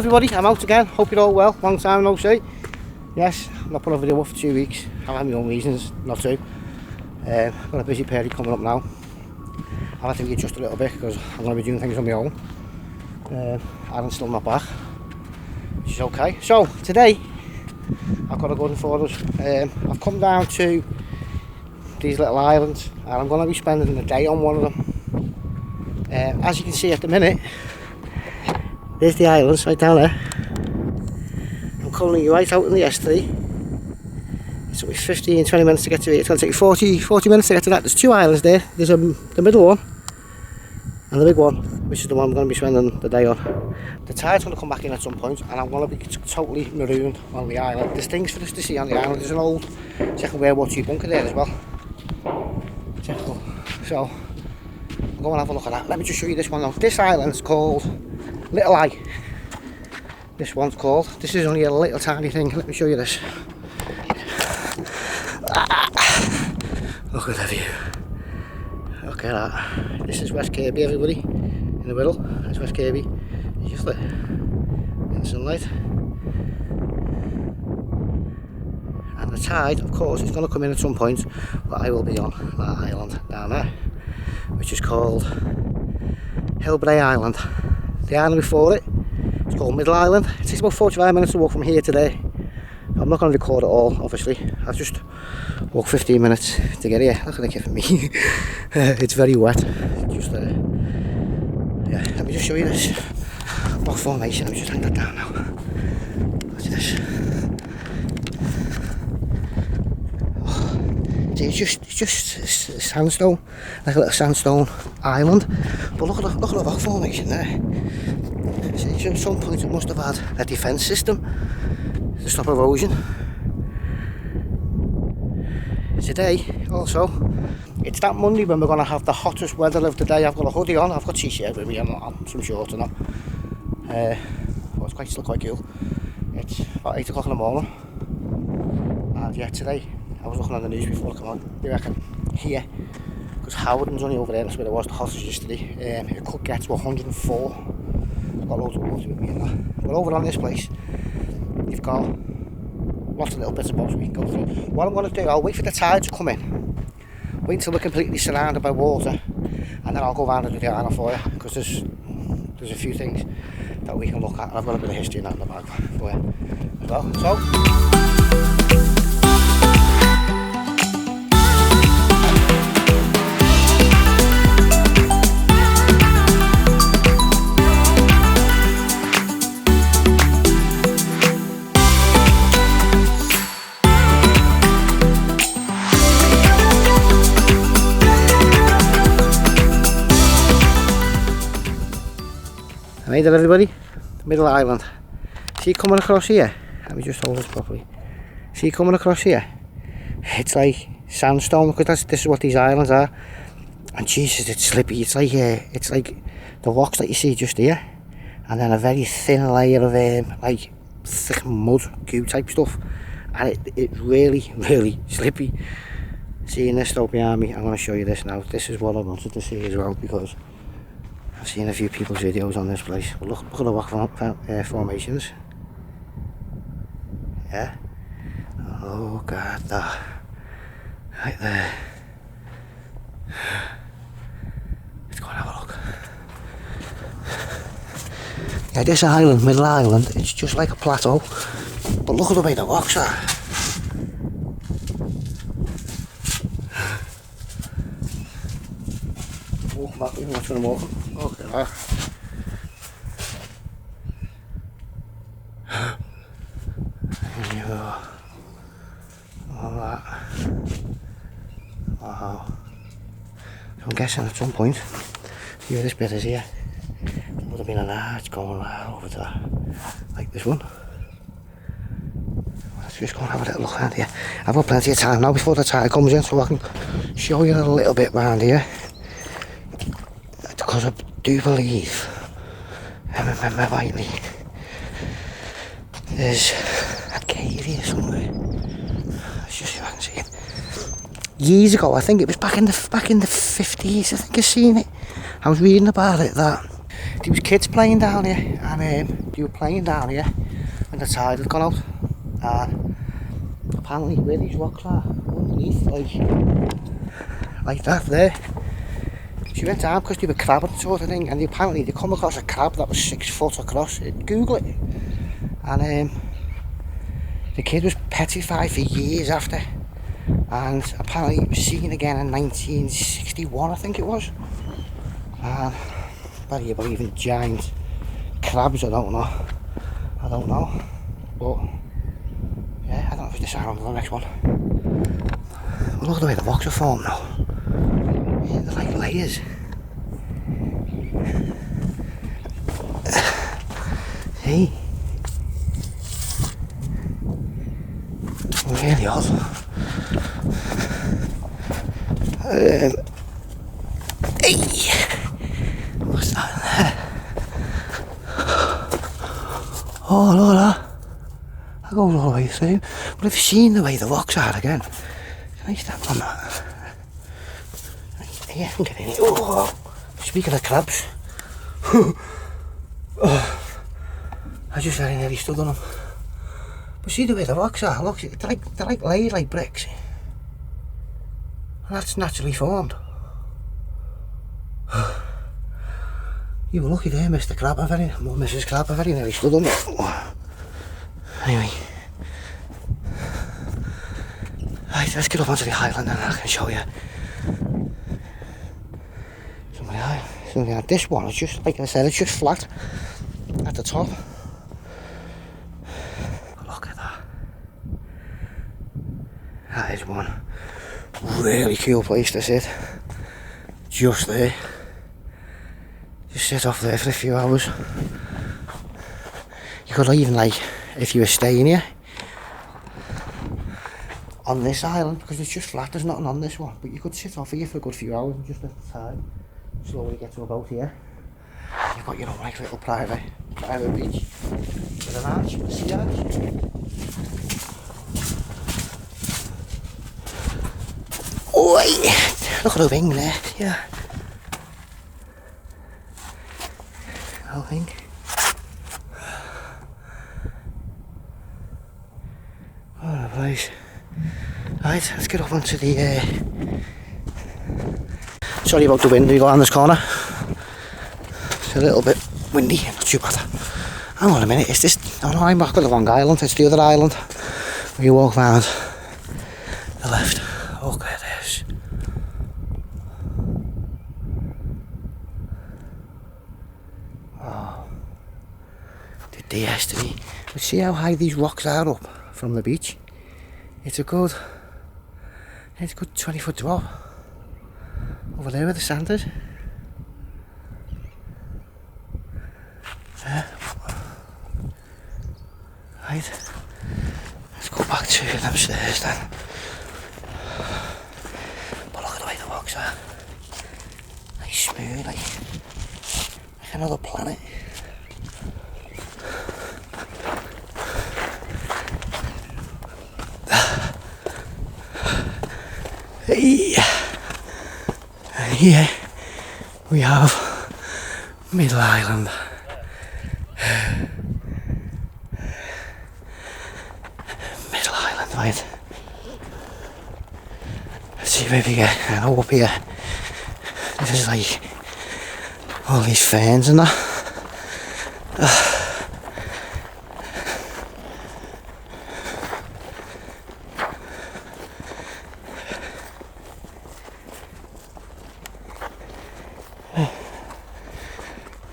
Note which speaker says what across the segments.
Speaker 1: everybody, I'm out again. Hope you're all well. Long time no see. Yes, I'm not putting a video up for 2 weeks. I've had my own reasons not to. Got a busy period coming up now. I'll have to adjust a little bit because I'm going to be doing things on my own. Aaron's still not back, which is okay. So today I've got a good one for us. I've come down to these little islands and I'm going to be spending the day on one of them. As you can see at the minute, there's the islands right down there. I'm currently right out in the estuary. It took me 15-20 minutes to get to it. It's going to take 40 minutes to get to that. There's two islands there. There's the middle one and the big one, which is the one I'm going to be spending the day on. The tide's going to come back in at some point and I'm going to be totally marooned on the island. There's things for us to see on the island. There's an old Second World War II bunker there as well. So I'll go and have a look at that. Let me just show you this one now. This island's called Little Eye. This one's called. This is only a little tiny thing. Let me show you this. Look at the view. Look at that. This is West Kirby, everybody. In the middle. That's West Kirby. It's just lit in the sunlight. And the tide, of course, is going to come in at some point, but I will be on that island down there, which is called Hilbre Island. The island before it, it's called Middle Island. It takes about 45 minutes to walk from here today. I'm not going to record it all, obviously. I've just walked 15 minutes to get here. Look at the kid for me. It's very wet. Just yeah, let me just show you this rock formation. Let me just hang that down now. Look at this. It's just sandstone, like a little sandstone island. But look at the rock formation there. At some point it must have had a defence system to stop erosion. Today, also, it's that Monday when we're going to have the hottest weather of the day. I've got a hoodie on, I've got t-shirt with me, I'm not on some shorts and that. But it's still quite cool. It's about 8 o'clock in the morning. And yeah, today, I was looking on the news before I come on. They reckon here, because Howard's only over there, that's where it was the hottest yesterday. It could get to 104. I've got loads of water with me and that. But over on this place, you've got lots of little bits of boats we can go through. What I'm going to do, I'll wait for the tide to come in. Wait until we're completely surrounded by water, and then I'll go around and do the island for you, because there's a few things that we can look at. I've got a bit of history in that in the bag for you as well. So. I made it, everybody. Middle Island. See coming across here? Let me just hold this properly. See coming across here? It's like sandstone, because this is what these islands are. And Jesus, it's slippy. It's like the rocks that you see just here, and then a very thin layer of like thick mud, goo type stuff, and it's really, really slippy. Seeing this stuff behind me, I'm going to show you this now. This is what I wanted to see as well, because I've seen a few people's videos on this place. But look at the rock formations. Yeah. Oh God, that right there. Let's go and have a look. Yeah, this island, Middle Island, it's just like a plateau. But look at the way the rocks are. Walking back, even watching them walking. Look at that. There you go. All that. Wow. So I'm guessing at some point, here this bit is here, there would have been an arch going right over to that, like this one. Let's just go and have a little look around here. I've got plenty of time now before the tide comes in, so I can show you a little bit around here. Because I do believe, I remember rightly, there's a cave here somewhere. Let's just see if I can see it. Years ago, I think it was back in the 50s, I think I've seen it. I was reading about it, that there was kids playing down here, and they were playing down here when the tide had gone out, and apparently where these rocks are underneath, like that there, she went down because they were crabbing sort of thing, and apparently they come across a crab that was 6 foot across. Google it. And the kid was petrified for years after, and apparently it was seen again in 1961, I think it was. And whether you believe in giant crabs, I don't know, but yeah, I don't know if it's the sound of the next one. Well, look at the way the rocks are formed now. Yeah, they're like layers. See? Really odd. Hey! What's that in there? Oh, look at that. That goes all the way through. But if you've seen the way the rocks are again, can I step on that? Yeah, I can get in here. Oh, speaking of crabs, oh, I just very nearly stood on them. But see the way the rocks are, look, they're like laid like bricks. And that's naturally formed. You were lucky there, Mr. Crab, Mrs. Crab, I very nearly stood on it. Anyway. Right, let's get up onto the island and I can show you. Something like this one, it's just, like I said, it's just flat at the top. Look at that. That is one really cool place to sit. Just there. Just sit off there for a few hours. You could even, like, if you were staying here on this island, because it's just flat, there's nothing on this one, but you could sit off here for a good few hours and just let the tide slowly get to about here. You've got your own like little private beach with an arch, a sea arch. Oi! Look at the wing there, yeah. Whole thing. What a place. Right, let's get up onto the sorry about the wind we got on this corner. It's a little bit windy, not too bad. Hang on a minute, is this? Oh no, I'm back on the wrong island, it's the other island. When you walk round the left. Look at this. Oh. The estuary. But see how high these rocks are up from the beach? It's a good 20-foot drop. Over there where the sand is. Right. Let's go back to them stairs then. But look at the way the rocks are. Nice smooth, like another planet. Here we have Middle Island. Middle Island, right? Let's see if we get up here. This is like all these ferns and that.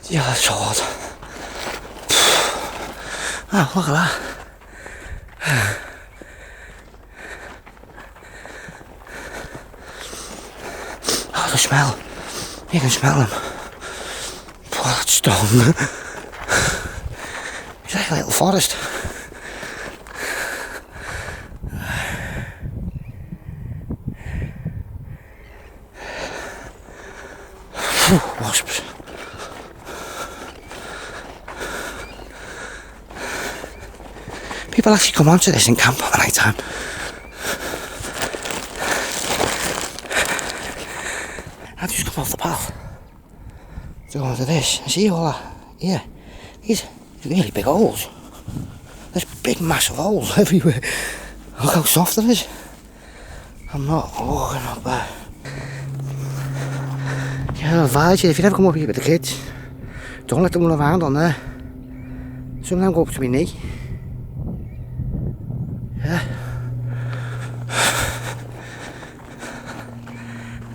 Speaker 1: Yeah, that's hard. Oh, look at that. Oh, the smell. You can smell them. Oh, that's strong. It's like a little forest. Wasps. People actually come onto this and camp at night time. I've just come off the path. It's go on to this. See all that? Yeah. These really big holes. There's big massive holes everywhere. Look how soft it is. I'm not walking up there. Yeah, I advise you, if you ever come up here with the kids, don't let them run around on there. Some of them go up to my knee. Yeah.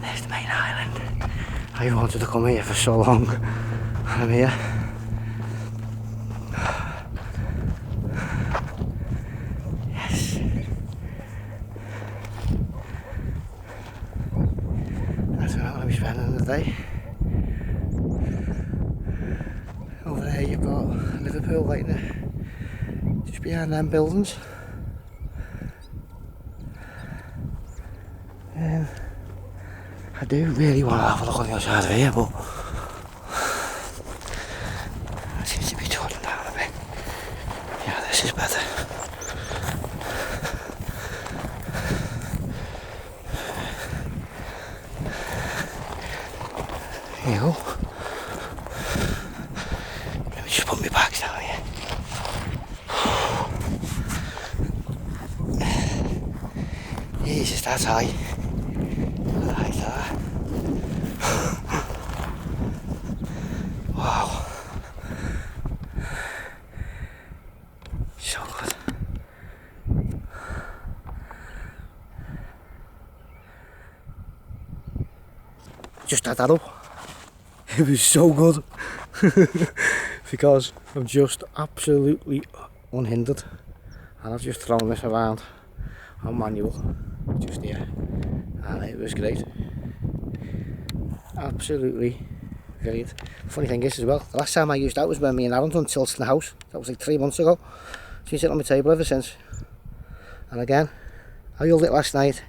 Speaker 1: There's the main island. I wanted to come here for so long. I'm here. Yes. That's where I'm going to be spending the day. Over there you've got Liverpool right there. Just behind them buildings. I do really want to have a look on the other side of here, but it seems to be turning down a bit. Yeah, this is better. There you go. Let me just put my bags down here. Jesus, that's high. Like that. Wow. So good. Just had that up. It was so good. Because I'm just absolutely unhindered. And I've just thrown this around on manual. Just here. And it was great. Absolutely brilliant. Funny thing is as well, the last time I used that was when me and Aaron done tilts in the house. That was like 3 months ago. It's been sitting on my table ever since. And again, I held it last night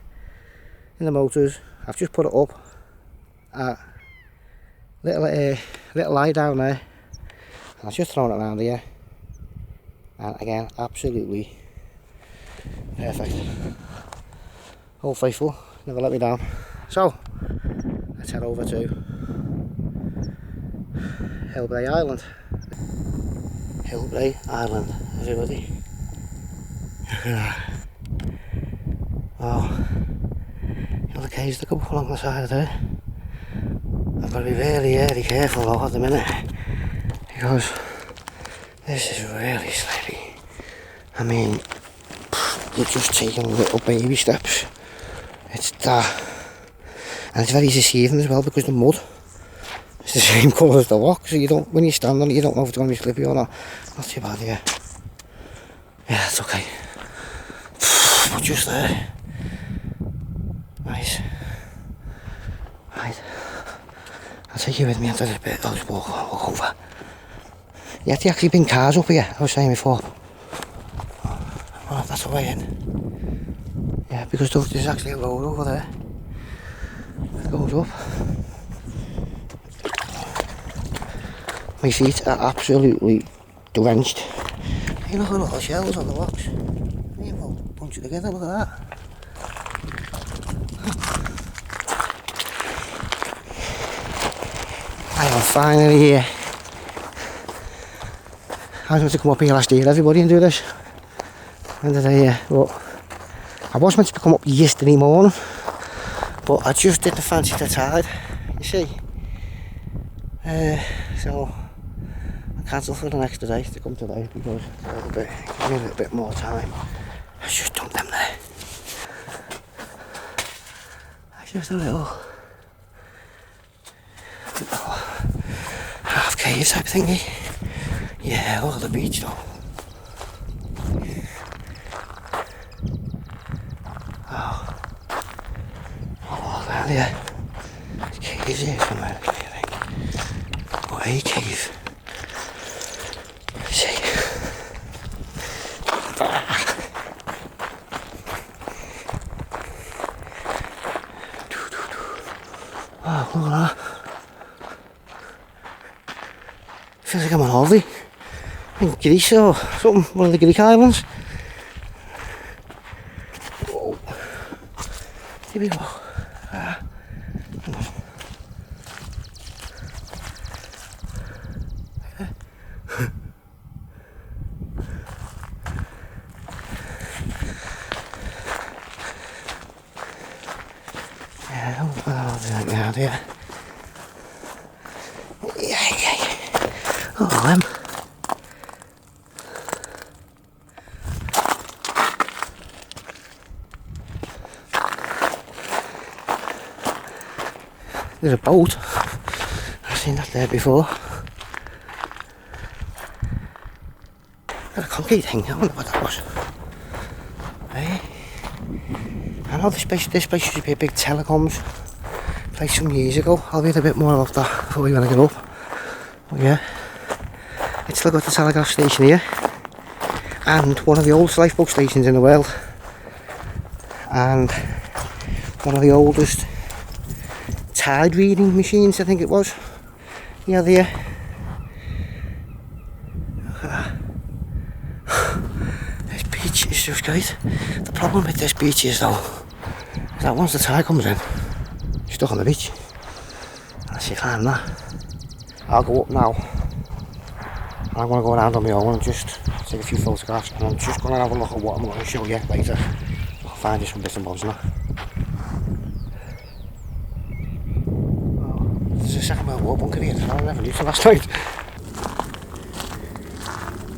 Speaker 1: in the motors. I've just put it up at little lie down there. And I've just thrown it around here. And again, absolutely perfect. Old faithful, never let me down. So, let's head over to Hilbre Island. Hilbre Island, everybody. Wow. The other caves that go up along the side of there. I've got to be really, really careful though at the minute. Because this is really slippery. I mean, you're just taking little baby steps. It's that. And it's very deceiving as well because the mud is the same colour as the rock, so you don't, when you stand on it, you don't know if it's going to be slippery or not. Not too bad, yeah. Yeah, it's okay. But just there. Nice. Right. I'll take you with me after this bit. I'll just walk over. You have to actually bring cars up here, I was saying before. Oh, that's the way in. Yeah, because there's actually a road over there. It goes up. My feet are absolutely drenched. Hey, look at all the shells on the rocks. They all bunch it together, look at that. I am finally here. I was meant to come up here last year, everybody, and do this. End of the day, but I was meant to come up yesterday morning, but I just didn't fancy the tide, you see. So I cancelled for the next day to come today because give me a little bit more time. I just dumped them there. It's just a little half cave type thingy. Yeah, look at the beach though. Oh, oh, well, yeah. There's caves here somewhere, I think. Or a cave. Let's see. Oh, look at that. Feels like I'm on holiday. In Greece or something, one of the Greek islands. Whoa. Here we go. Out here. Oh, there's a boat. I've seen that there before. Got a concrete thing. I wonder what that was. Hey. I know this place used to be a big telecoms place some years ago. I'll read a bit more about that before we want to get up. But yeah, it's still got the telegraph station here, and one of the oldest lifeboat stations in the world, and one of the oldest tide reading machines, I think it was. Yeah, there. This beach is just great. The problem with this beach is though, is that once the tide comes in, you're stuck on the beach. Unless you climb that. I'll go up now. I'm going to go around on my own and just take a few photographs, and I'm just going to have a look at what I'm going to show you later. I'll find you some bits and bobs now. Oh, there's a Second World War bunker here, I never knew till last night.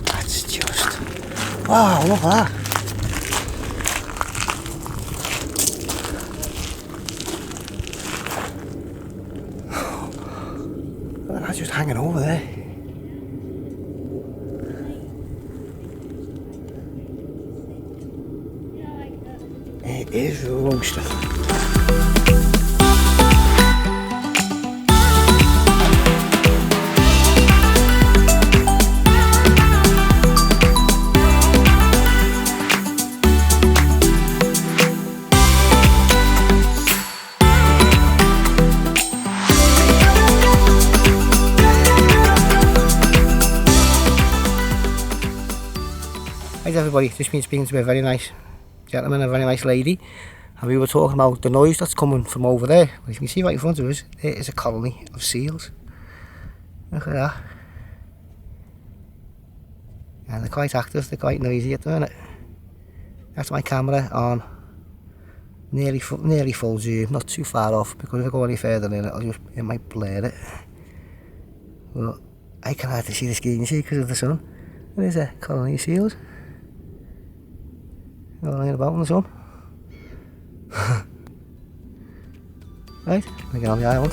Speaker 1: That's just... wow, look at that. Look at that just hanging over there. It is roasting. Right everybody, just been speaking to a very nice gentleman, a very nice lady, and we were talking about the noise that's coming from over there. As you can see right in front of us, there is a colony of seals. Look at that. And they're quite active, they're quite noisy at the minute. That's my camera on nearly full zoom, not too far off, because if I go any further in it might blur it. But I can hardly see the screen, you see, because of the sun. There's a colony of seals. Lying about in the sun. Right, we get on the island.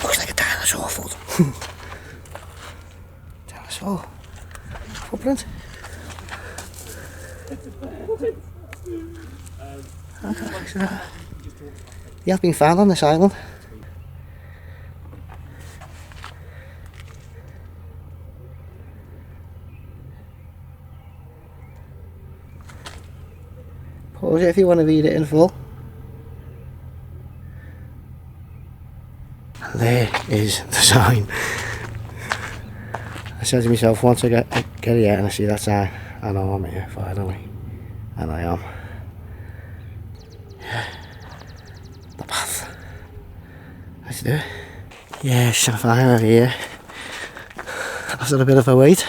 Speaker 1: Looks like a dinosaur foot. Dinosaur footprint. Okay, so they have been found on this island. Pause it if you want to read it in full. And there is the sign. I said to myself, once I get here and I see that sign, I know I'm here finally. And I am. The path. Let's do it. Yes, I'm finally here. After a bit of a wait.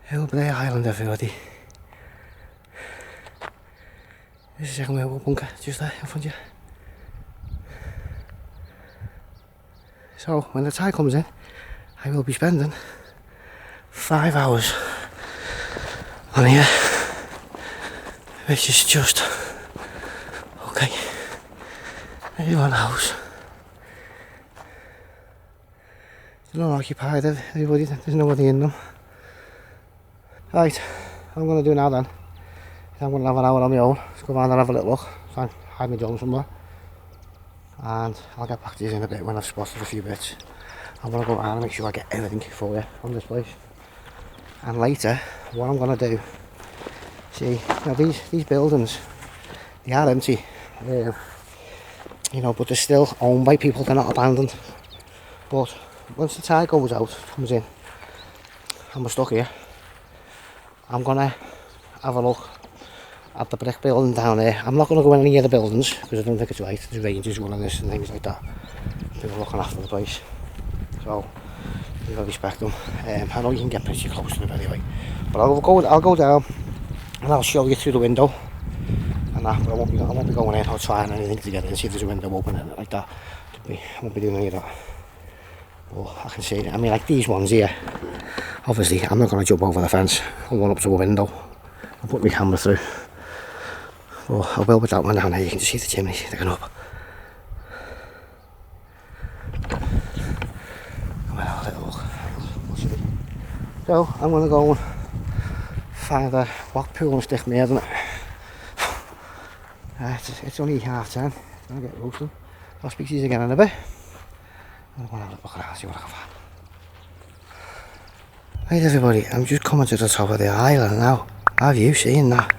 Speaker 1: Hilbre Island, everybody. This is Second World War bunker, just there in front of you. So, when the tide comes in, I will be spending 5 hours on here, which is just okay. Everyone knows they're not occupied, everybody, there's nobody in them. Right, what I'm going to do now then, I'm going to have an hour on my own, let's go around and have a little look, try and hide my drone somewhere, and I'll get back to you in a bit when I've spotted a few bits. I'm going to go around and make sure I get everything for you from this place. And later, what I'm going to do, see, now these buildings, they are empty, you know, but they're still owned by people, they're not abandoned. But once the tide goes out, comes in, and we're stuck here, I'm going to have a look at the brick building down there. I'm not going to go in any of the buildings because I don't think it's right. There's ranges running this and things like that. People looking after the place. So you've got to respect them. I know you can get pretty close to them anyway. But I'll go down and I'll show you through the window. And that, but I won't be going in or trying anything to get in, see if there's a window open and like that. I won't be doing any of that. But I can see it. I mean, like these ones here, obviously I'm not going to jump over the fence. I'll run up to a window and put my camera through. But I will with that one down there. You can just see the chimney sticking up. Well, have a little look. We'll see. So I'm going to go and find a rock pool and stick me in it. It's only 10:30. I'll get roasting. I'll speak to you again in a bit. I'm going to have a look around, see what I can find. Right everybody, I'm just coming to the top of the island now. Have you seen that?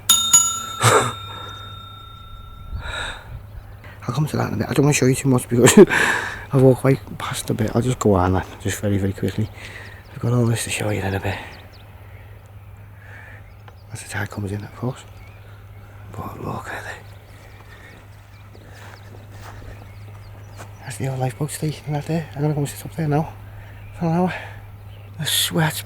Speaker 1: I'll come to that in a bit. I don't want to show you too much because I've walked right past a bit. I'll just go on that just very quickly. I've got all this to show you in a bit. As the tide comes in, of course. But look at it. That's the old lifeboat station right there. I'm going to go and sit up there now for an hour. The sweat's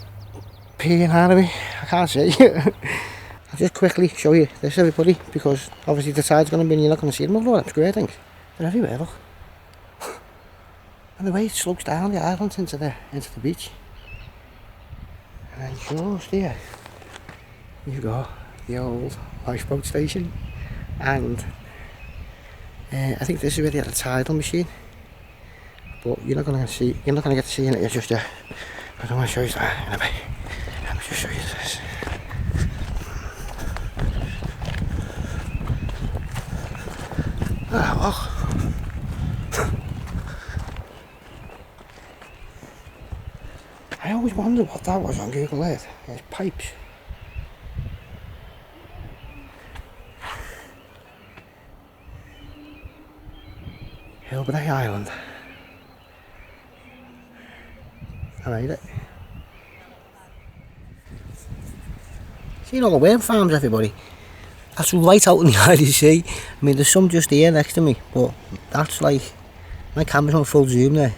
Speaker 1: peeing out of me. I can't see. I'll just quickly show you this, everybody, because obviously the tide's going to be and you're not going to see them. Look at all them square things. They're everywhere, look. And the way it slopes down the island into the beach. And then just here, you've got the old lifeboat station. And I think this is where they had a tidal machine. But you're not going to get to see it just yet. I don't want to show you that in a bit. Let me just show you this. Ah, look. I always wondered what that was on Google Earth. It's pipes. Hilbre Island. I made it. Seen all the worm farms, everybody. That's right out in the eye of the sea. I mean, there's some just here next to me, but that's like, my camera's on full zoom there.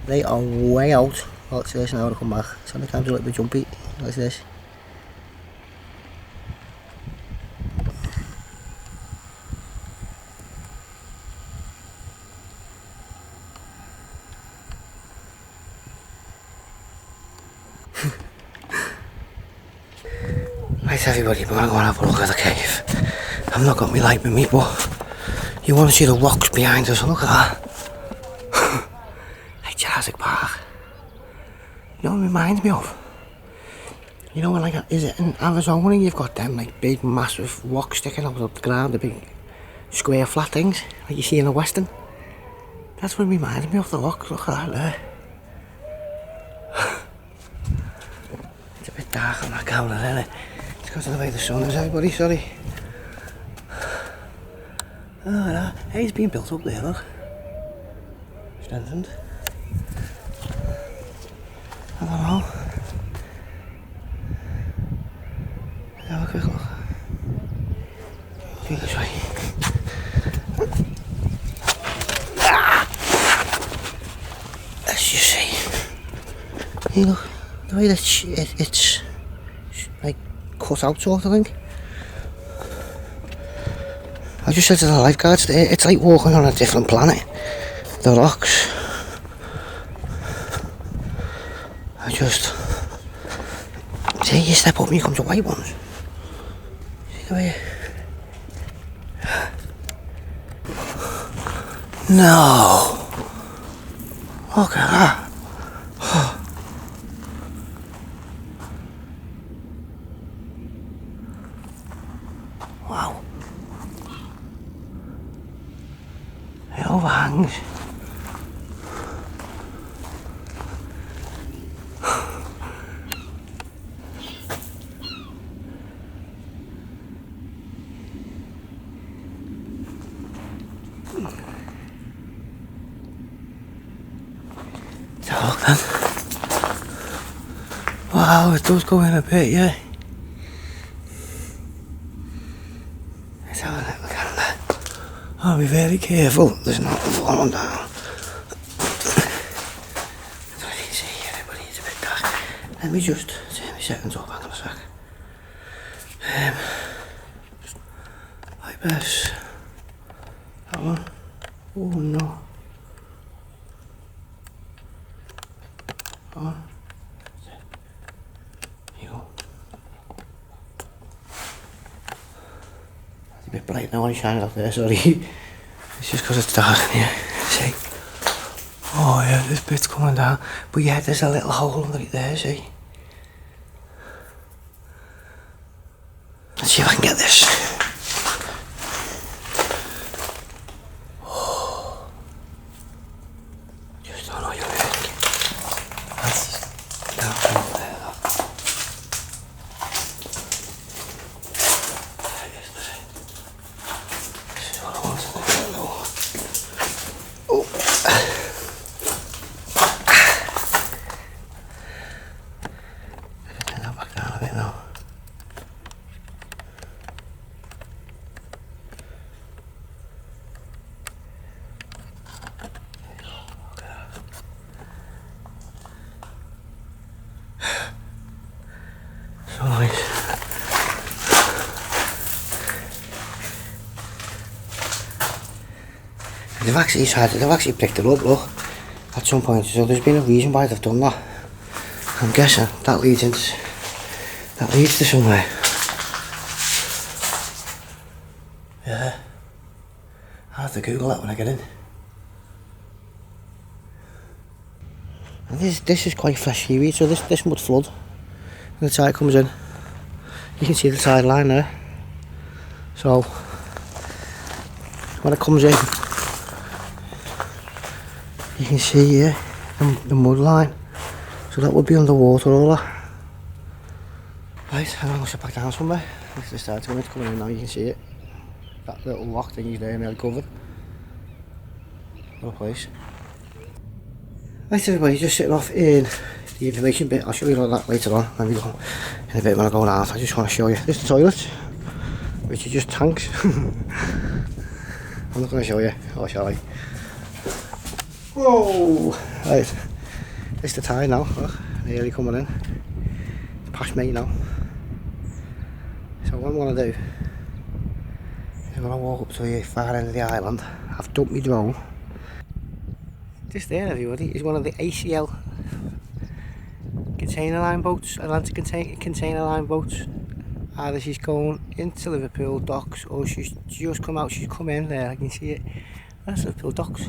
Speaker 1: They are way out. Well, it's this now to come back. So the camera's a little bit jumpy, like this. Right everybody, we're going to go and have a look at the cave. I've not got my light with me, but you want to see the rocks behind us, look at that. Like Jurassic Park. You know what it reminds me of? You know when like, is it in Arizona you've got them like big massive rocks sticking out of the ground, the big square flat things, like you see in a western? That's what it reminds me of, the rocks, look at that there. It's a bit dark on that camera, isn't it? Because of the way the sun is, everybody, sorry. Oh, no. Hey, it's been built up there, look. Strengthened. I don't know. Let's have a quick look. See this way. Let's just see. You look, the way that it's like cut out sort of thing. I just said to the lifeguards there, it's like walking on a different planet. The rocks. I just see, you step up and you come to white ones. See the way no, look at that. Wow. It overhangs. So look then. Wow, it does go in a bit, yeah. Let's have a look at that. I'll be very careful, there's not falling down. So you can see everybody is a bit dark. Let me just turn my settings up, hang on a sec. Like this. That one. Oh no. That one. There you go. It's a bit bright now when it's shining out there, sorry. It's just because it's dark in here. See? Oh yeah, this bit's coming down. But yeah, there's a little hole under it there, see? Let's see if I can get this. Oh. Just don't know your head. That's down over there, though. This is what I want to do. Oh. Turn that back down a bit now. So nice. They've actually picked it up, look, at some point, so there's been a reason why they've done that. I'm guessing that leads to somewhere. Yeah. I'll have to Google that when I get in. And this is quite fresh seaweed, so this would flood when the tide comes in. You can see the tide line there. So when it comes in, you can see here the mud line. So that would be underwater, all that. Right, I'm going to sit back down somewhere. If the tide's coming in now, you can see it. That little rock thing is there, nearly covered. What a place. Right everybody, just sitting off in the information bit. I'll show you all that later on when we go in a bit when I go out. I just want to show you. This is the toilet, which is just tanks. I'm not going to show you, or shall I? Whoa! Right, it's the tide now. Look, nearly coming in. It's past me now. So what I'm going to do is I'm going to walk up to the far end of the island. I've dumped my drone. This there, everybody, is one of the ACL container line boats, Atlantic container line boats. Either she's going into Liverpool docks or she's just come out, she's come in there, I can see it. That's Liverpool docks.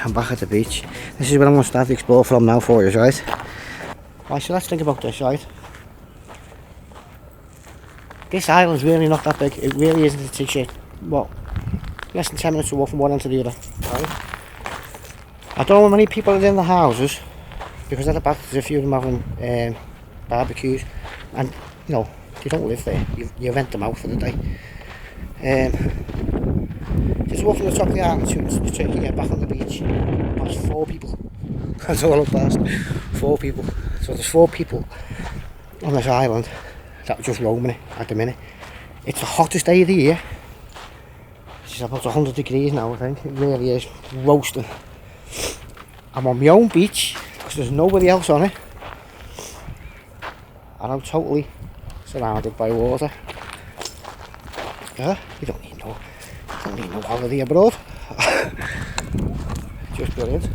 Speaker 1: I'm back at the beach. This is where I'm going to start to explore from now for you, right? Right, so let's think about this, right? This island's really not that big. It really isn't. It takes you, what, less than 10 minutes to walk from one end to the other, right? I don't know how many people are in the houses, because at the back there's a few of them having barbecues, and you know, they don't live there. You rent them out for the day. Just walking the top of the island to try to get back on the beach. Past 4 people. That's all I passed. 4 people. So there's 4 people on this island that are just roaming it at the minute. It's the hottest day of the year. It's about 100 degrees now, I think. It really is roasting. I'm on my own beach because there's nobody else on it. And I'm totally surrounded by water. Yeah, you don't need no holiday abroad. Just brilliant.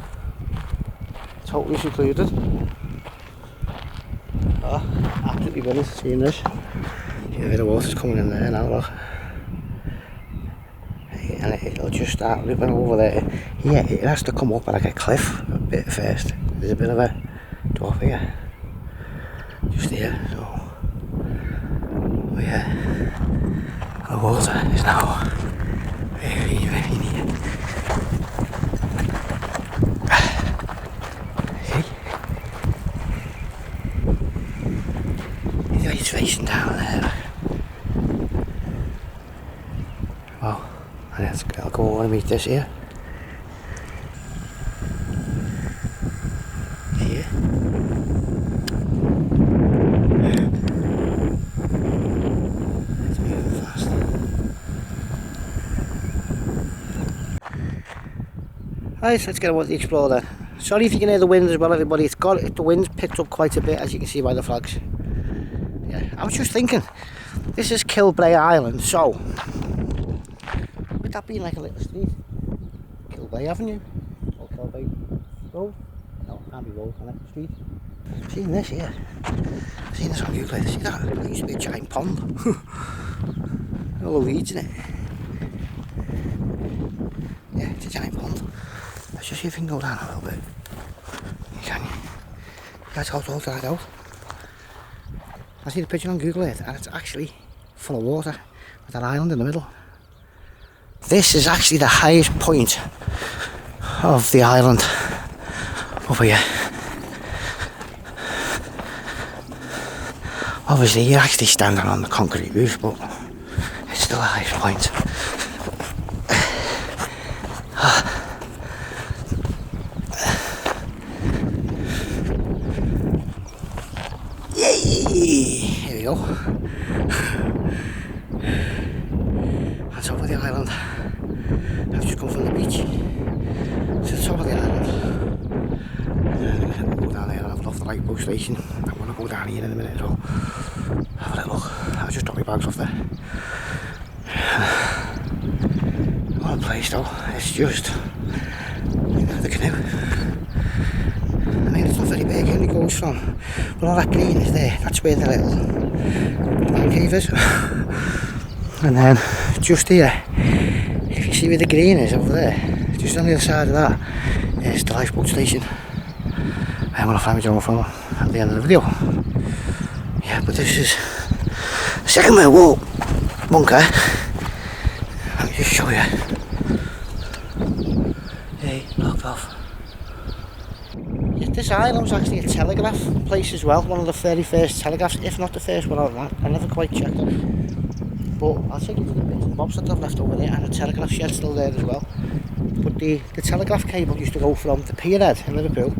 Speaker 1: Totally secluded. Absolutely brilliant seeing this. Yeah, the water's coming in there now, look. and it'll just start ripping over there. Yeah, it has to come up like a cliff a bit first. There's a bit of a drop here, just here, so yeah, the water is now very, very near. See? It's racing down there. Well, I'll go over and meet this here. Here. It's moving fast. Right, let's get on with the Explorer. Sorry if you can hear the wind as well, everybody. The wind's picked up quite a bit, as you can see by the flags. Yeah, I was just thinking, this is Hilbre Island, so would that be like a little street? Hilbre Avenue? Or Hilbre Road? No, it can't be road, can it? Street? I've seen this here. I've seen this on Google. See that? There used to be a giant pond. All the weeds in it. Yeah, it's a giant pond. Let's just see if we can go down a little bit. Can you? That's how tall that out. I see the picture on Google Earth and it's actually full of water with that island in the middle. This is actually the highest point of the island over here. Obviously you're actually standing on the concrete roof, but it's still the highest point. Here we go. That's over the island. I've just come from the beach to the top of the island. I'll go down there and I've left the Lifeboat Station. I'm going to go down here in a minute, so have a little look. I'll just drop my bags off there. What a place though. It's just, you know, the canoe. I mean, it's not very big, it only goes from, well, all that green is there, that's where the little man cave is. And then, just here, if you see where the green is over there, just on the other side of that, is the Lifeboat Station. I'm going to find my drone from at the end of the video. Yeah, but this is the Second World War bunker. Let me just show you. Hey, locked off. This island was actually a telegraph place as well, one of the very first telegraphs, if not the first one. I never quite checked it, but I'll take you to the bits and bobs that I've left over there, and the telegraph shed's still there as well. But the telegraph cable used to go from the Pierhead in Liverpool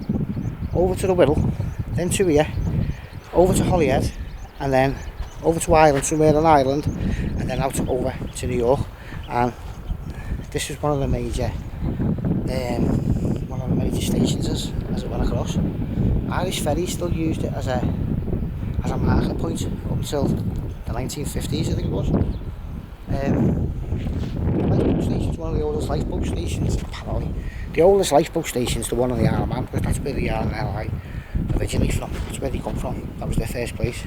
Speaker 1: over to the Whittle, then to here, over to Holyhead, and then over to Ireland, somewhere on Ireland, and then out over to New York. And this was one of the major stations as it went across. Irish Ferries still used it as a market point up until the 1950s, I think it was. Lifeboat Station's one of the oldest lifeboat stations, apparently. The oldest lifeboat station's the one on the Isle of Man, because that's where the Isle of Man originally from. That's where they come from. That was their first place.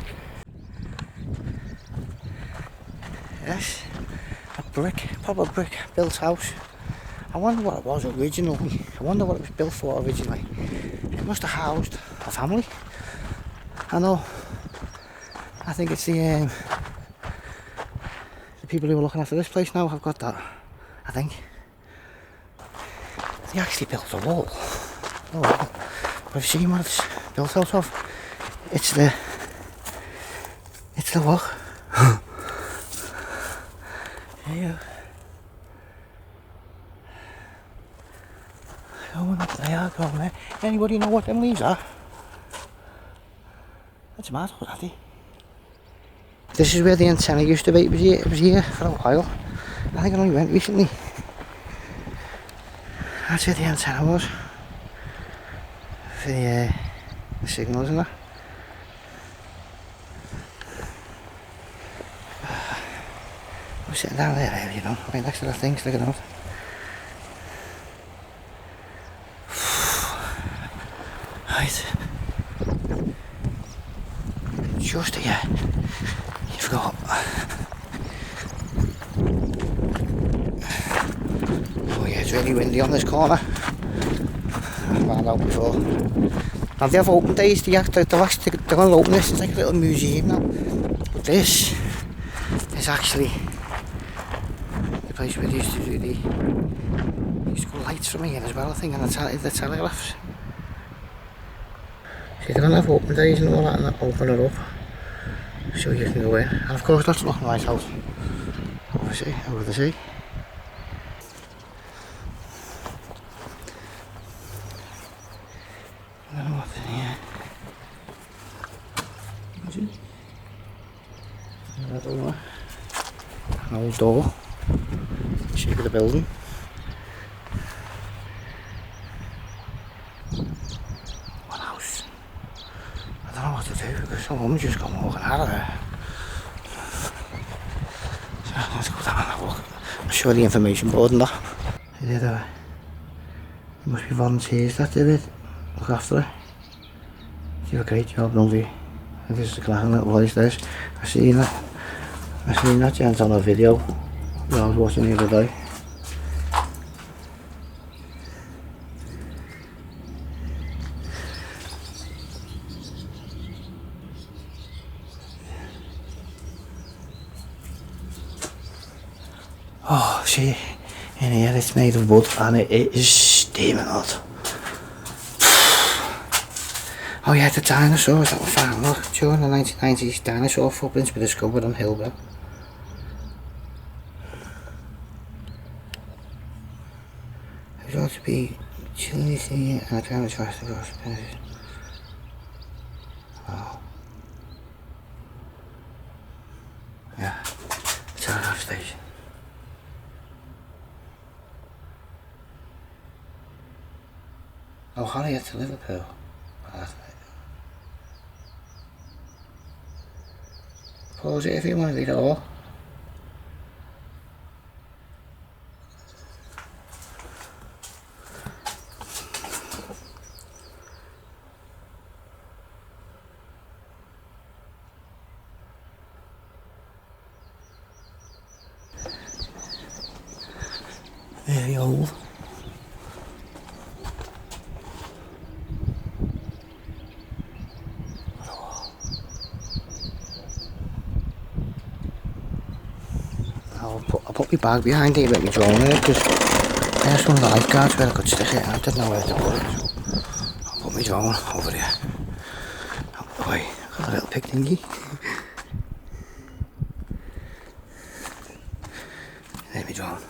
Speaker 1: Yes, a proper brick built house. I wonder what it was originally. I wonder what it was built for originally. It must have housed a family. I know. I think it's the people who are looking after this place now have got that. I think. They actually built a wall. Oh wow. But I've seen what it's built out of. It's the what? There you go. Going up there, going there. Anybody know what them leaves are? That's mad, wasn't it? This is where the antenna used to be. It was here for a while. I think it only went recently. That's where the antenna was. For the signals and that. I was sitting down there, you know, right next to the thing, sticking out. Right. Just here, you've got really windy on this corner. I found out before. Now they have open days, they're going to open this, it's like a little museum now. But this is actually the place where they used to do go lights from here as well, I think, and the telegraphs. See, they're going to have open days and all that, and open it up so you can go in. And of course that's looking right out over the sea. I don't know what's in here. I don't know. An old door. Shape of the building. What house? I don't know what to do because some woman just come walking out of there. So let's go down and have a look. I'll show you the information board and that. There must be volunteers that did it. Look after it. Do a great job, don't they? This is a classic little place, this. I seen that gent on a video that I was watching the other day. Oh, see, in here it's made of wood and it is steaming hot. Oh yeah, the dinosaurs that were found, look, during the 1990s, dinosaur footprints were discovered on Hilbre. It ought to be chilly here and a kind of fast across the finish. Wow. Yeah, telegraph station. Oh, Harriet to Liverpool. Pause it if you want to read it all. Very old. I'll put my bag behind here with my drone in it because I asked one of the lifeguards where I could stick it and I didn't know where to put it, so I'll put my drone over here. Oh boy, I've got a little pig dinghy. There's my drone.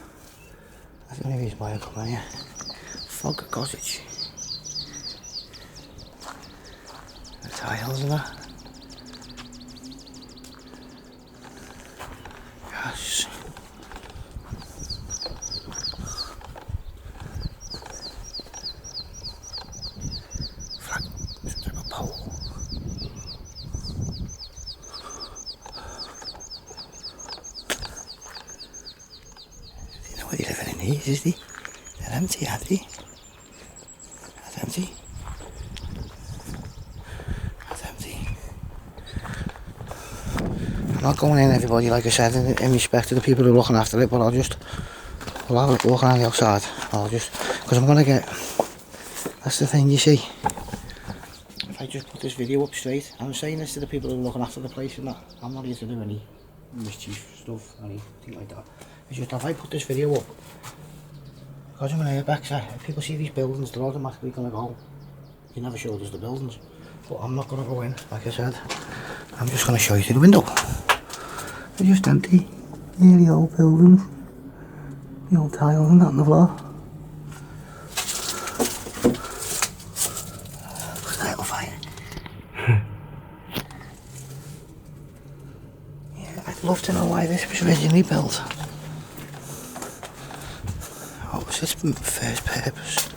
Speaker 1: That's the only reason why I come in here. FORGET cottage. The tiles and that. Yes. Flag, some type of pole. You know what you're living in these, is they? They're empty, aren't they? That's empty. That's empty. I'm not going in everybody, like I said, in respect to the people who are looking after it, but we'll have a look around the outside. Because I'm going to get, that's the thing, you see. If I just put this video up straight, I'm saying this to the people who are looking after the place and that. I'm not here to do any mischief stuff, anything like that. It's just if I put this video up, because I'm an URBEX, if people see these buildings, they're automatically going to go, you never showed us the buildings. But I'm not going to go in, like I said. I'm just going to show you through the window. They're just empty. Really old buildings. The old tiles and that on the floor. Look at that little fire. Yeah, I'd love to know why this was originally built. What was its first purpose?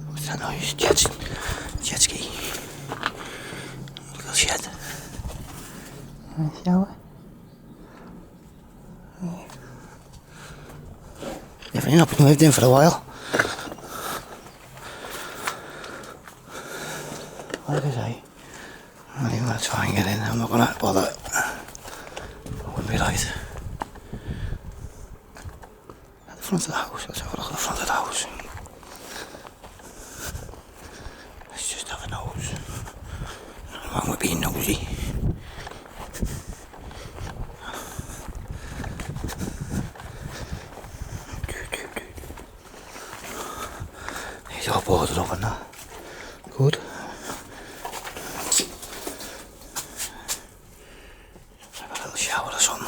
Speaker 1: What's that noise? Jet ski. Little shed. Shower. Definitely not been lived in for a while. Like I say, I don't even want to try and get in I'm not gonna bother. Wouldn't be right. At the front of the house, let's have a look at the front of the house. Let's just have a nose. Nothing wrong with being nosy. He's all boarded up and that. Good. Have a little shower or something.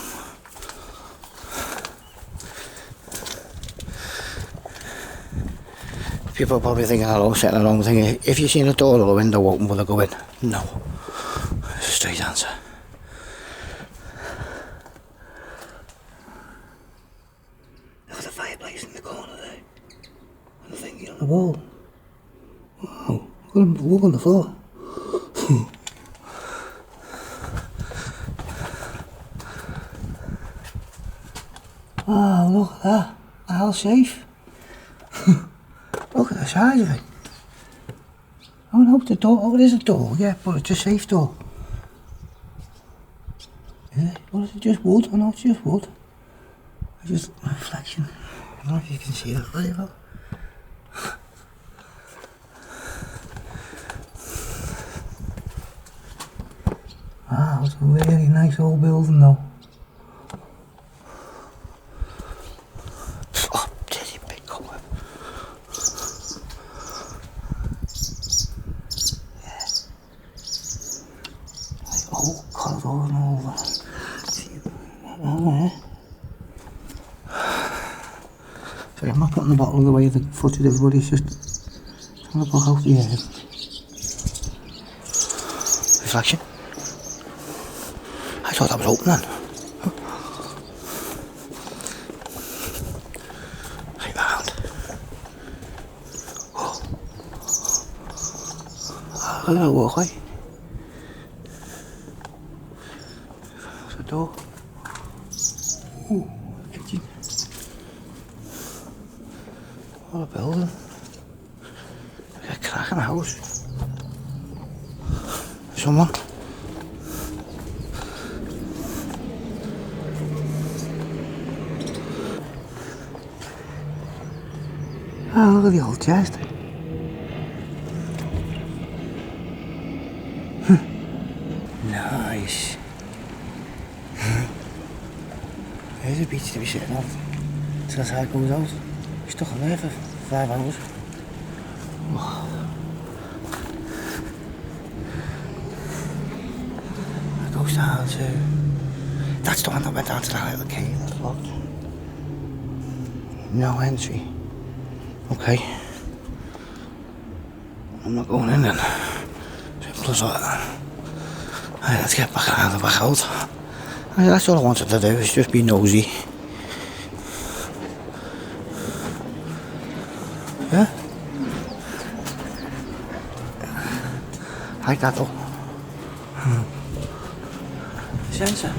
Speaker 1: People are probably thinking, hello, sitting around thinking, if you've seen a door or a window open, will I go in? No. It's a straight answer. Look at the fireplace in the corner there. And the thing on the wall. Wow, look at the wall on the floor. Oh, look at that. How safe. Look at the size of it. Oh no, the door. Oh, it is a door, yeah, but it's a safe door. Is it? What is it? Just wood? Oh no, it's just wood. It's just a reflection. I don't know if you can see that very well. Ah, it's a really nice old building though. Oh, titty big cobweb. Yeah. Like old corridors and all that. See that there? Sorry, I'm not putting the bottle in the way of the footage, everybody, it's just trying to block out the air. Reflection. I thought that was open then. Right round. Oh. Look at that walkway. There's a door. Ooh, kitchen. What a building. There's a crack in the house. Someone. Oh, look at the old chest. Nice. There's a beach to be sitting on. So that's how it goes out. Stuck on there for 5 hours. Oh. It goes down to... That's the one that went down to that little cave that's locked. No entry. Okay. I'm not going in then. Simple as that. Right, let's get back around and back out. Right, that's all I wanted to do, is just be nosy. Yeah? Like that though. Sensor.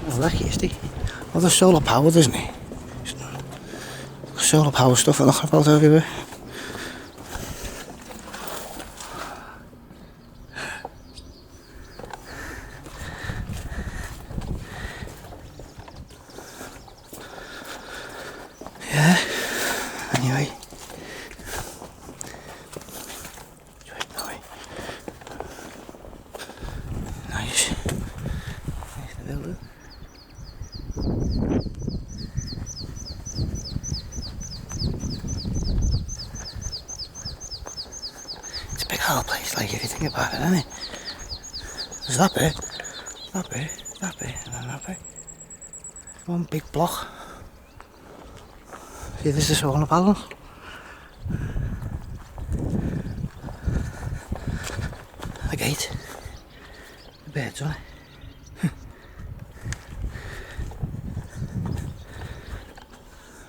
Speaker 1: Oh, lucky is he? Well, there's solar powered, isn't he? Solar power stuff I'm knocking about everywhere. Yeah, anyway. Nice. Nice the building. Whole place, like if you think about it, isn't it? There's that bit, that bit, that bit, and then that bit. One big block. See, this is solar panels. The gate. The beds on it.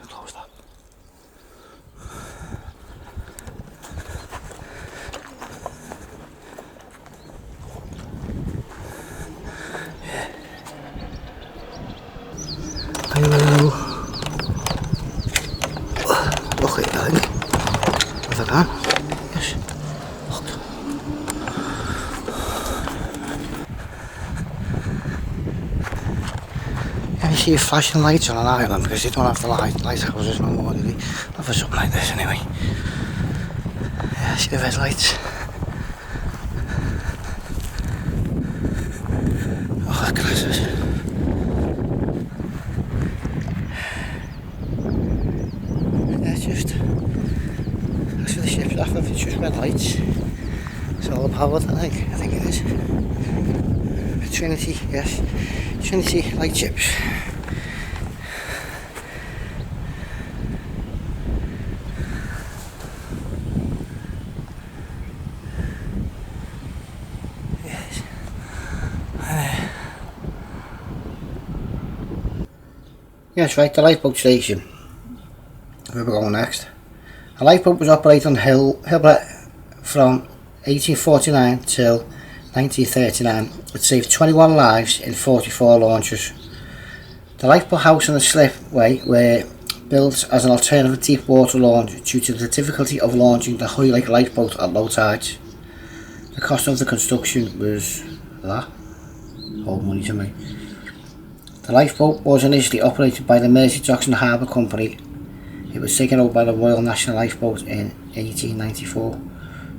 Speaker 1: Close that. Hello. Look at that. If I can. Yes. Look. Can you see flashing lights on an island? Because they don't have the lighthouses no more, do they? Not for something like this anyway. Yeah, see the red lights? Oh, look at this. Yeah, it's just... That's where the ship's off of, it's just red lights. It's all powered, I think it is. Trinity, yes. Trinity light ships. Yes. Yes, right, the Lifeboat Station. Where we're going next. A lifeboat was operated on Hilbre from 1849 till 1939. It saved 21 lives in 44 launches. The lifeboat house and the slipway were built as an alternative deep water launch due to the difficulty of launching the Hoylake lifeboat at low tides. The cost of the construction was that. Old money to me. The lifeboat was initially operated by the Mersey Docks and Harbour Company. It was taken over by the Royal National Lifeboat in 1894.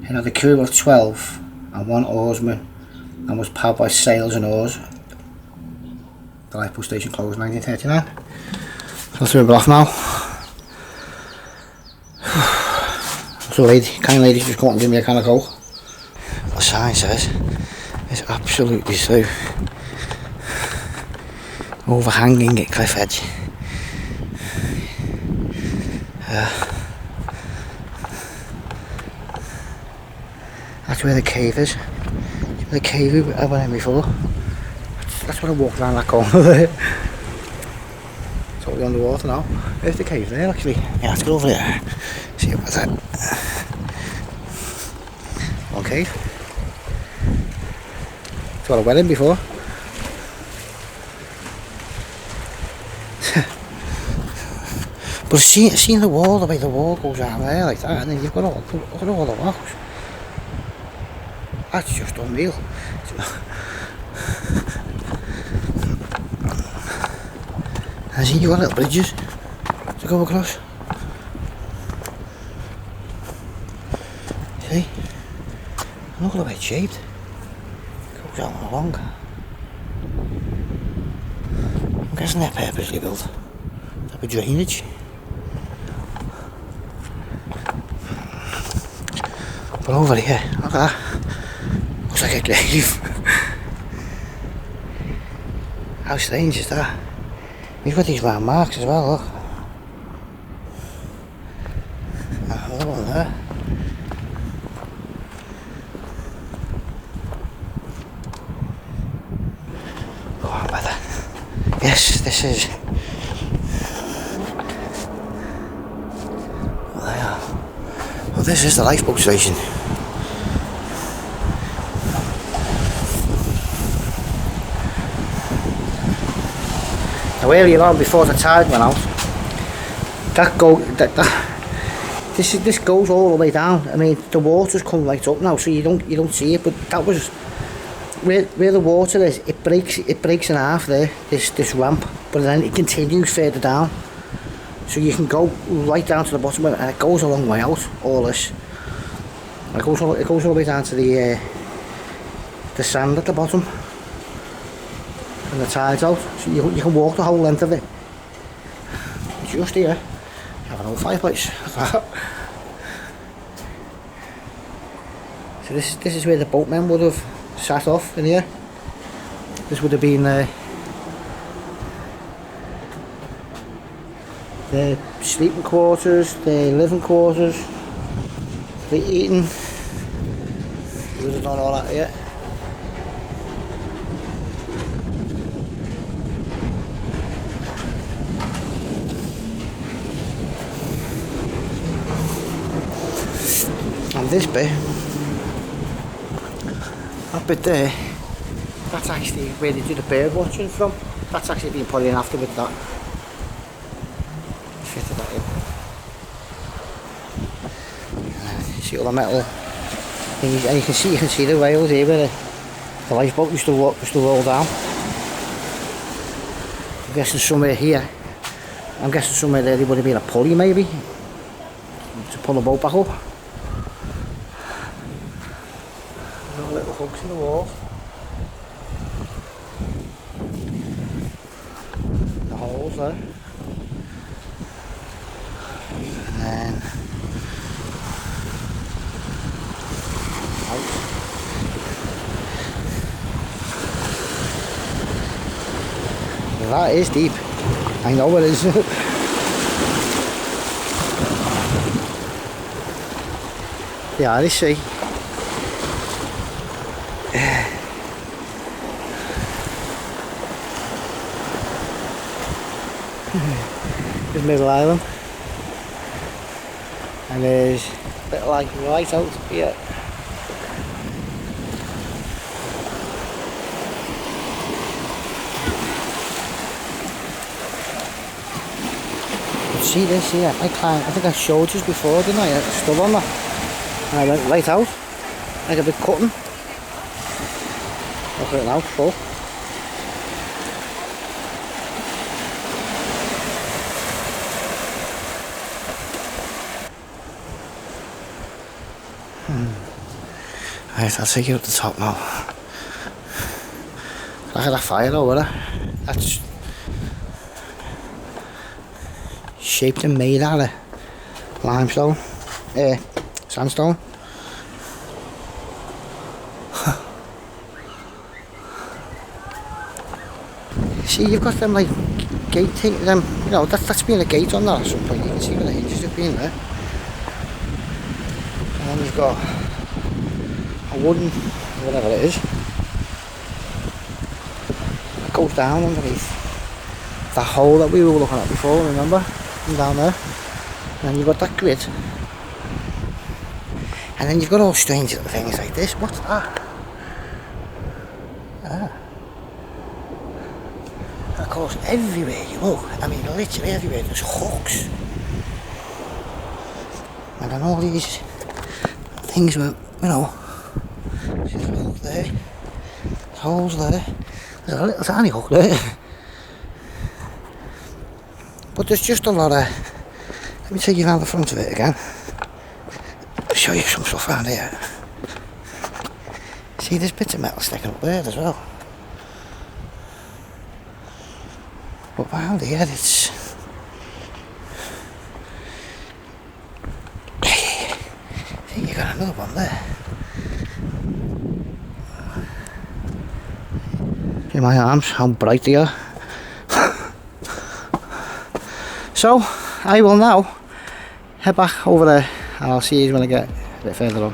Speaker 1: It had a crew of 12 and 1 oarsman and was powered by sails and oars. The lifeboat station closed in 1939. Let's move it off now. So kind lady just come up and give me a can of coke. The sign says it's absolutely so overhanging at cliff edge. That's where the cave is. The cave I went in before. That's when I walked around that corner there. Totally underwater now. There's the cave there actually. Yeah, let's go over there. See what's that. One cave. That's what I went in before. But seeing the wall, the way the wall goes out there like that, and then you've got all the rocks. That's just unreal. And see, you've got little bridges to go across. See? And look at the way it's shaped. It goes out along. I'm guessing they're purposely built. Type of drainage. But over here, look at that. Looks like a cave. How strange is that? We've got these round marks as well, look. Another one there. Go on, weather. Yes, this is. Well, they are. Well, this is the lifeboat station. Now earlier on, before the tide went out, this goes all the way down. I mean, the water's come right up now, so you don't see it. But that was where the water is. It breaks in half there. This ramp, but then it continues further down, so you can go right down to the bottom, and it goes a long way out. All this, it goes all the way down to the sand at the bottom. And the tide's out, so you can walk the whole length of it. Just here, you have an old fireplace. So this is where the boatmen would have sat off in here. This would have been their sleeping quarters, their living quarters, their eating. You would have done all that here. And this bit, that bit there, that's actually where they do the bird watching from. That's actually been put in after with that. Fitted that in. You see all the metal things, and you can see the rails here where the lifeboat used to roll down. I'm guessing somewhere here. I'm guessing somewhere there would have been a pulley maybe to pull the boat back up. There's little hooks in the walls. The holes there. And then out. That is deep. I know it is. The Irish Sea. There's Middle Island. And there's a bit like right out here. See this here, I think I showed you before, didn't I? I stood on that and I went right out, like a big cutting. Look at it now, full. Right, I'll take you up the top now. Look at that fire over there. That's shaped and made out of limestone, sandstone. See, you've got them like gate things, you know, that's been a gate on that at some point. You can see where the hinges have been there. And then you've got a wooden, whatever it is, that goes down underneath that hole that we were looking at before, remember? Down there. And then you've got that grid. And then you've got all strange little things like this. What's that? Ah. And of course, everywhere you look, I mean literally everywhere, there's hooks. And then all these things were, you know, there's a hook there, there's holes there, there's a little tiny hook there. But there's just a lot of, let me take you around the front of it again. I'll show you some stuff around here. See, there's bits of metal sticking up there as well. But around here it's, see, you got another one there. See my arms, how bright they are. So, I will now head back over there and I'll see you when I get a bit further on.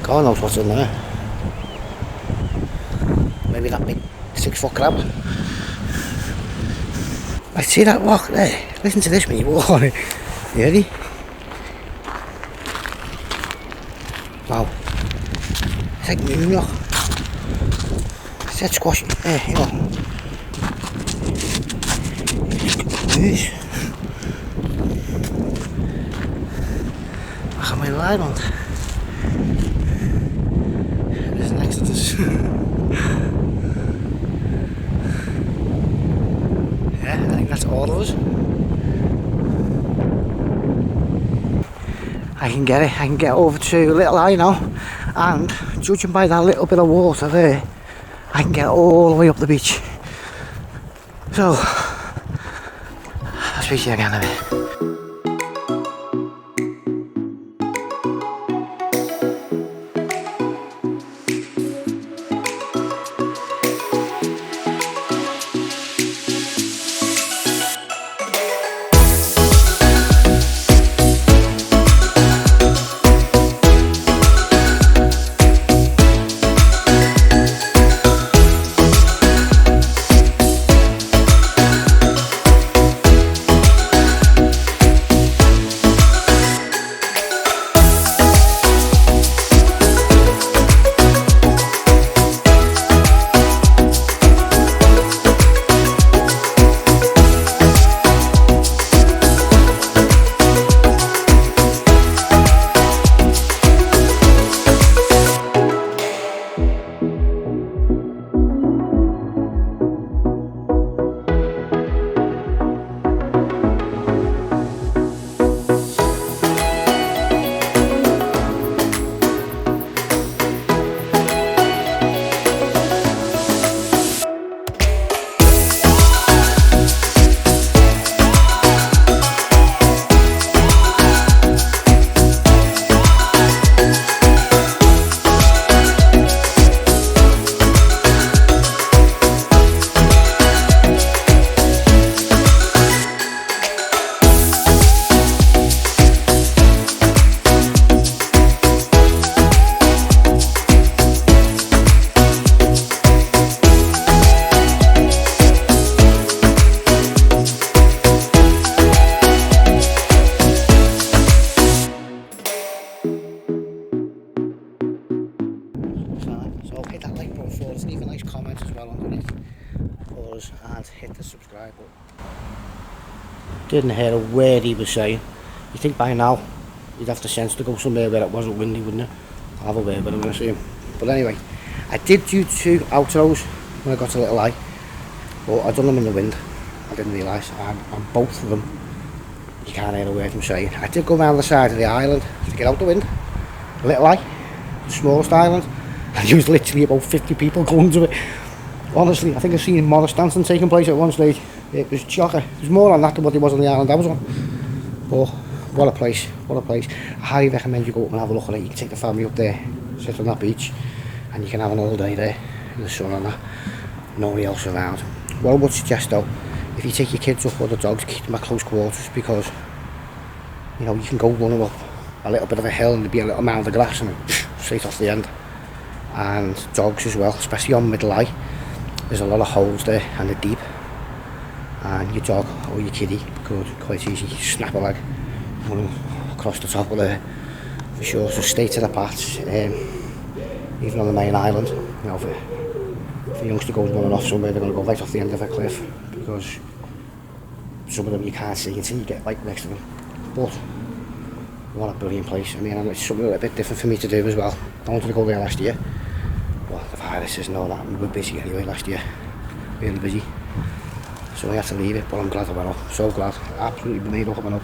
Speaker 1: God knows what's in there. Maybe that big 6-foot crab. I see that rock there. Listen to this when you walk on it. You ready? Wow. It's like moon rock. It's that squash. You know. Moose. Look at my Lifeboat. There's an Exodus. Yeah, I think that's all of us. I can get it. I can get over to Little Eye now, and judging by that little bit of water there, I can get all the way up the beach. So, I'll speak to you again in a bit. So hit that like button for us, leave a nice comment as well underneath for us, and hit the subscribe button. Didn't hear a word he was saying. You think by now you'd have the sense to go somewhere where it wasn't windy, wouldn't you? I'll have a word with him when I see him. But anyway, I did do 2 outros when I got a little eye, but I done them in the wind. I didn't realise, and both of them you can't hear a word I'm saying. I did go around the side of the island to get out the wind. Little eye, the smallest island, and there was literally about 50 people going to it. Honestly, I think I've seen Morris dancing taking place at one stage. It was chocker. There's more on that than what there was on the island I was on. But what a place, what a place. I highly recommend you go up and have a look at it. You can take the family up there, sit on that beach, and you can have an all day there in the sun and that. Nobody else around. What I would suggest though, if you take your kids up or the dogs, keep them at close quarters, because you know you can go running up a little bit of a hill and there'll be a little mound of grass and straight off the end. And dogs as well, especially on middle eye. There's a lot of holes there and they're deep. And your dog or your kiddie could quite easily snap a leg running across the top of there for sure. So stay to the paths, even on the main island. You know, if a youngster goes running off somewhere, they're going to go right off the end of a cliff, because some of them you can't see until you get right next to them. But what a brilliant place. I mean, and it's something a bit different for me to do as well. I wanted to go there last year, but the viruses and all that, we were busy anyway last year, really busy. So I had to leave it, but I'm glad I went up. So glad. Absolutely made up, I went up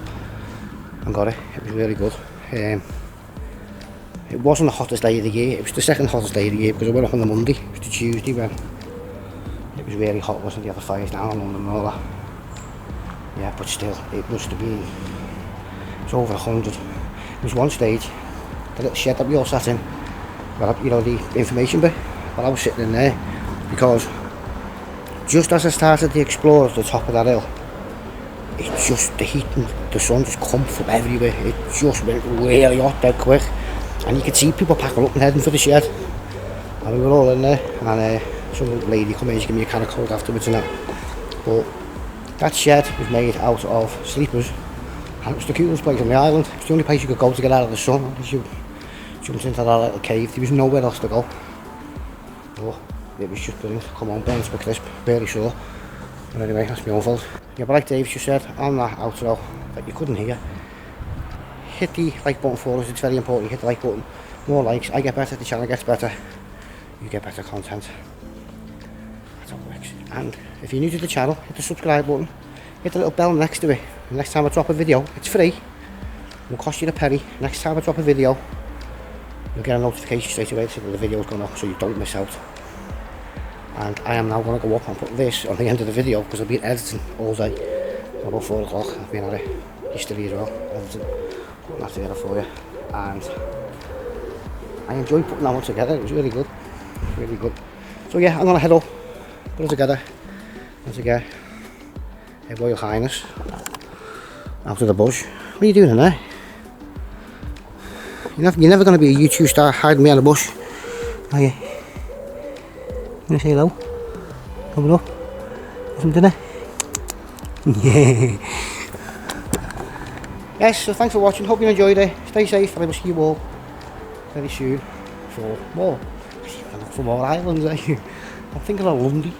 Speaker 1: and got it. It was really good. It wasn't the hottest day of the year. It was the second hottest day of the year, because I went up on the Monday. It was the Tuesday when it was really hot, wasn't it? The other fires down in London and all that. Yeah, but still, it must have been, it was over 100. There was one stage, the little shed that we all sat in, well, you know, the information bit, while I was sitting in there, because just as I started to explore at the top of that hill, it just, the heat and the sun just come from everywhere. It just went really hot dead quick, and you could see people packing up and heading for the shed, and we were all in there, and some lady come in to give me a can of coke afterwards and that. But that shed was made out of sleepers, and it was the coolest place on the island. It was the only place you could go to get out of the sun, because you jumped into that little cave. There was nowhere else to go. But it was just brilliant. Come on, burns for crisp, barely sure. But anyway, that's my own fault. Yeah, but like Dave just said on that outro that you couldn't hear, hit the like button for us. It's very important. You hit the like button. More likes, I get better, the channel gets better, you get better content. That's how it works. And if you're new to the channel, hit the subscribe button, hit the little bell next to it. And next time I drop a video, it's free, it will cost you a penny. Next time I drop a video, you'll get a notification straight away so that the video's gone up, so you don't miss out. and I am now going to go up and put this on the end of the video because I've been editing all day. About 4 o'clock, I've been at it yesterday as well, editing, putting that together for you, and I enjoyed putting that one together. It was really good, really good. So yeah, I'm going to head up, put it together, and to get Her Royal Highness out of the bush. What are you doing in there? You're never going to be a YouTube star hiding behind the bush, are you? You going to say hello? Coming up? Some dinner? Yeah. Yes, so thanks for watching. Hope you enjoyed it. Stay safe, and I will see you all very soon for more. I look for more islands, eh? I'm thinking of Lundy.